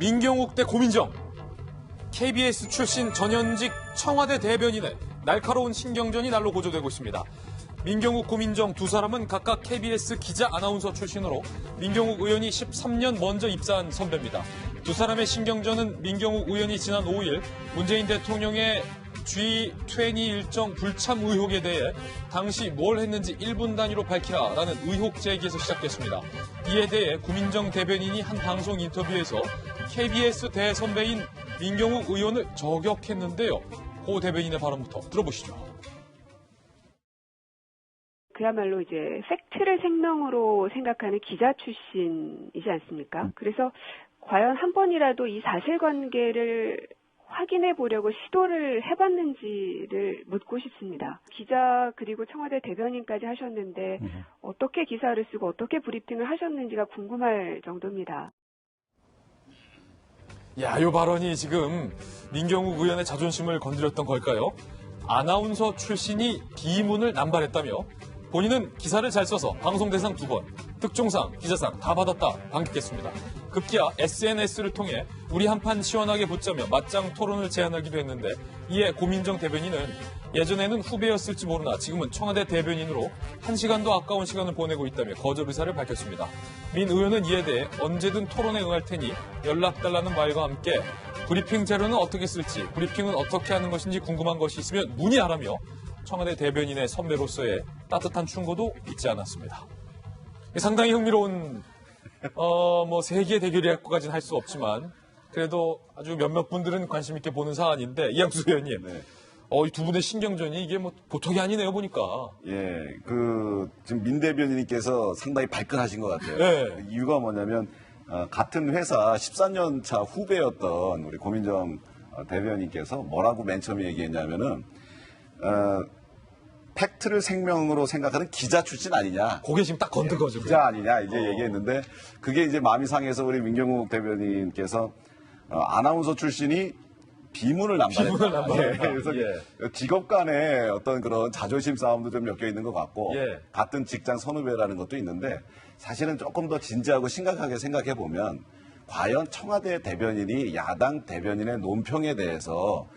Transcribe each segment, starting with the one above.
민경욱 대 고민정. KBS 출신 전현직 청와대 대변인의 날카로운 신경전이 날로 고조되고 있습니다. 민경욱, 고민정 두 사람은 각각 KBS 기자 아나운서 출신으로 민경욱 의원이 13년 먼저 입사한 선배입니다. 두 사람의 신경전은 민경욱 의원이 지난 5일 문재인 대통령의 G20 일정 불참 의혹에 대해 당시 뭘 했는지 1분 단위로 밝히라라는 의혹 제기에서 시작됐습니다. 이에 대해 고민정 대변인이 한 방송 인터뷰에서 KBS 대선배인 민경욱 의원을 저격했는데요. 고 대변인의 발언부터 들어보시죠. 그야말로 이제 팩트를 생명으로 생각하는 기자 출신이지 않습니까? 그래서 과연 한 번이라도 이 사실관계를 확인해 보려고 시도를 해봤는지를 묻고 싶습니다. 기자 그리고 청와대 대변인까지 하셨는데 어떻게 기사를 쓰고 어떻게 브리핑을 하셨는지가 궁금할 정도입니다. 야, 이 발언이 지금 민경욱 의원의 자존심을 건드렸던 걸까요? 아나운서 출신이 비문을 남발했다며 본인은 기사를 잘 써서 방송 대상 2번, 특종상, 기자상 다 받았다 반격했습니다. 급기야 SNS를 통해 우리 한판 시원하게 붙자며 맞짱 토론을 제안하기도 했는데 이에 고민정 대변인은 예전에는 후배였을지 모르나 지금은 청와대 대변인으로 1시간도 아까운 시간을 보내고 있다며 거절 의사를 밝혔습니다. 민 의원은 이에 대해 언제든 토론에 응할 테니 연락달라는 말과 함께 브리핑 자료는 어떻게 쓸지, 브리핑은 어떻게 하는 것인지 궁금한 것이 있으면 문의하라며 청와대 대변인의 선배로서의 따뜻한 충고도 잊지 않았습니다. 상당히 흥미로운 세기의 대결이랄 것까지는 할 수 없지만 그래도 아주 몇몇 분들은 관심 있게 보는 사안인데 이양수 의원님, 네. 이 두 분의 신경전이 이게 보통이 아니네요 보니까. 예, 지금 민 대변인님께서 상당히 발끈하신 것 같아요. 네. 이유가 뭐냐면 같은 회사 14년 차 후배였던 우리 고민정 대변인께서 뭐라고 맨 처음에 얘기했냐면은. 팩트를 생명으로 생각하는 기자 출신 아니냐. 그게 지금 딱 건든 거죠. 기자 아니냐 이제 얘기했는데 그게 이제 마음이 상해서 우리 민경욱 대변인께서 아나운서 출신이 비문을 남발했다. 예, 그래서 직업 간의 어떤 그런 자존심 싸움도 좀 엮여 있는 것 같고 같은 직장 선후배라는 것도 있는데 사실은 조금 더 진지하고 심각하게 생각해 보면 과연 청와대 대변인이 야당 대변인의 논평에 대해서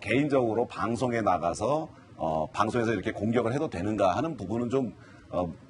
개인적으로 방송에 나가서 방송에서 이렇게 공격을 해도 되는가 하는 부분은 좀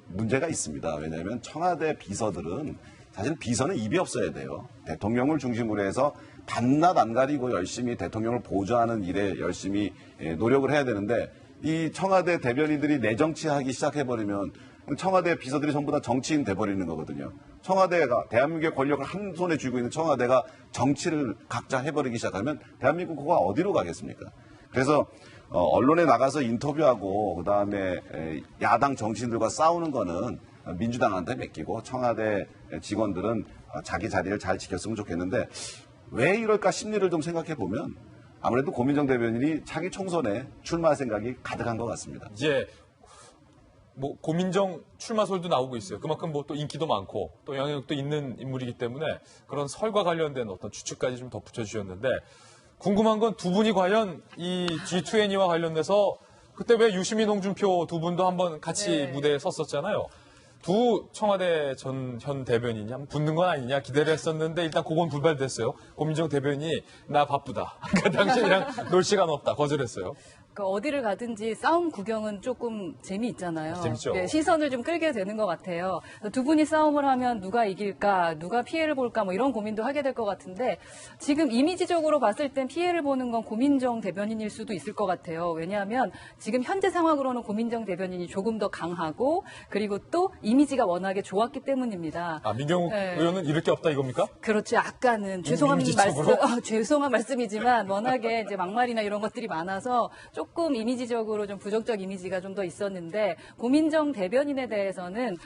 문제가 있습니다. 왜냐하면 청와대 비서들은 사실 비서는 입이 없어야 돼요. 대통령을 중심으로 해서 밤낮 안 가리고 열심히 대통령을 보좌하는 일에 열심히 노력을 해야 되는데 이 청와대 대변인들이 내정치하기 시작해버리면 청와대 비서들이 전부 다 정치인 돼버리는 거거든요. 청와대가 대한민국의 권력을 한 손에 쥐고 있는 청와대가 정치를 각자 해버리기 시작하면 대한민국가 어디로 가겠습니까? 그래서 언론에 나가서 인터뷰하고 그다음에 야당 정치인들과 싸우는 거는 민주당한테 맡기고 청와대 직원들은 자기 자리를 잘 지켰으면 좋겠는데 왜 이럴까 심리를 좀 생각해 보면 아무래도 고민정 대변인이 차기 총선에 출마할 생각이 가득한 것 같습니다. 이제 고민정 출마설도 나오고 있어요. 그만큼 또 인기도 많고 또 영향력도 있는 인물이기 때문에 그런 설과 관련된 어떤 추측까지 좀 덧붙여 주셨는데 궁금한 건 두 분이 과연 이 G20와 관련돼서 그때 왜 유시민, 홍준표 두 분도 한번 같이 무대에 섰었잖아요. 두 청와대 현 대변인이 한번 붙는 건 아니냐 기대를 했었는데 일단 그건 불발됐어요. 고민정 대변인이 나 바쁘다. 그 당시에 놀 시간 없다. 거절했어요. 어디를 가든지 싸움 구경은 조금 재미있잖아요. 재밌죠. 시선을 좀 끌게 되는 것 같아요. 두 분이 싸움을 하면 누가 이길까, 누가 피해를 볼까 이런 고민도 하게 될 것 같은데 지금 이미지적으로 봤을 땐 피해를 보는 건 고민정 대변인일 수도 있을 것 같아요. 왜냐하면 지금 현재 상황으로는 고민정 대변인이 조금 더 강하고 그리고 또 이미지가 워낙에 좋았기 때문입니다. 민경욱 의원은 이럴 게 없다 이겁니까? 그렇죠. 약간은 죄송한 말씀이지만 워낙에 이제 막말이나 이런 것들이 많아서 조금 이미지적으로 좀 부정적 이미지가 좀 더 있었는데 고민정 대변인에 대해서는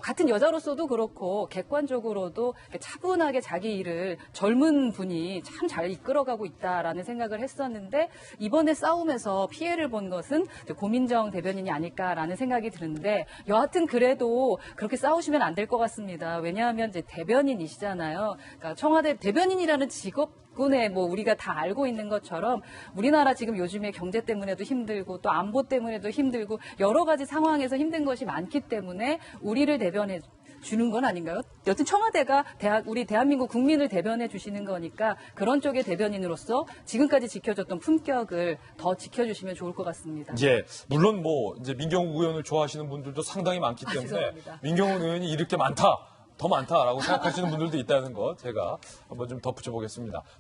같은 여자로서도 그렇고 객관적으로도 차분하게 자기 일을 젊은 분이 참 잘 이끌어가고 있다라는 생각을 했었는데 이번에 싸움에서 피해를 본 것은 고민정 대변인이 아닐까라는 생각이 드는데 여하튼 그래도 그렇게 싸우시면 안 될 것 같습니다. 왜냐하면 이제 대변인이시잖아요. 그러니까 청와대 대변인이라는 직업 우리가 다 알고 있는 것처럼 우리나라 지금 요즘에 경제 때문에도 힘들고 또 안보 때문에도 힘들고 여러 가지 상황에서 힘든 것이 많기 때문에 우리를 대변해 주는 건 아닌가요? 여튼 청와대가 우리 대한민국 국민을 대변해 주시는 거니까 그런 쪽의 대변인으로서 지금까지 지켜줬던 품격을 더 지켜주시면 좋을 것 같습니다. 예, 물론 뭐 이제 민경욱 의원을 좋아하시는 분들도 상당히 많기 때문에 죄송합니다. 민경욱 의원이 이렇게 많다, 더 많다라고 생각하시는 분들도 있다는 거 제가 한번 좀 덧붙여 보겠습니다.